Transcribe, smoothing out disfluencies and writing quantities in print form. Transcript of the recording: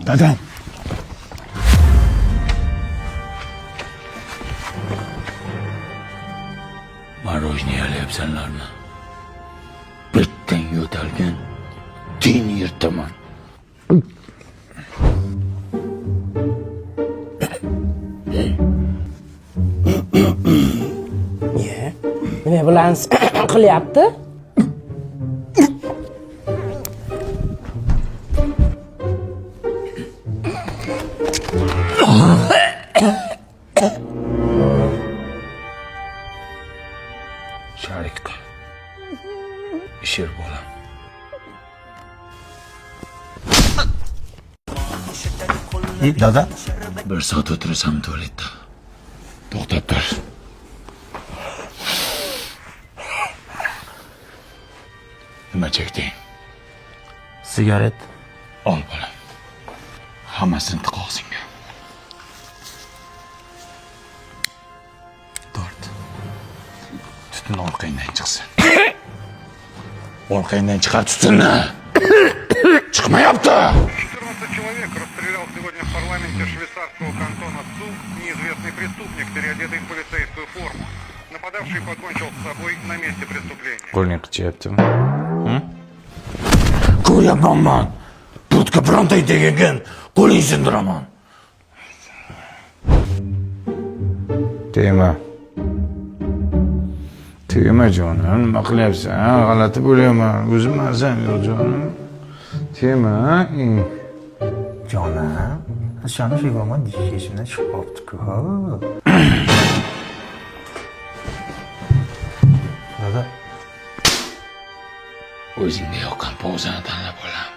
Dadam. Marojni yalayapsanlarmi? Bittan yo'talgan din yirtaman. Nima bilan qilyapti? Sharik qil. Ishir bo'lam. Dada. Bir soat o'tirasan tualetda. To'xtab tur. Nima chekding? Sigaret. Ol bolam. Hammasini tiq og'zingga. Tort. Tutun orqangdan chiqsin. Orqangdan chiqar tutunni. Chiqmayapti. 14 человек расстрелял сегодня в парламенте швейцарского кантона Цуг неизвестный преступник, переодетый в полицейскую форму. Нападавший покончил с собой на месте преступления. Qo'lning qichyaptimi? Ko'ryapman. Budka birontay tegagan qo'ling sindiraman. Tegma jonim, nima qilyapsan? G'alati bo'lyapman. O'zim arzan yo'q jonim. Tegma. Jonim. Shani shig'oman dishishimdan chiqib qolibdi-ku. Dada. O'zingga yoqqan pozani tanlab olam.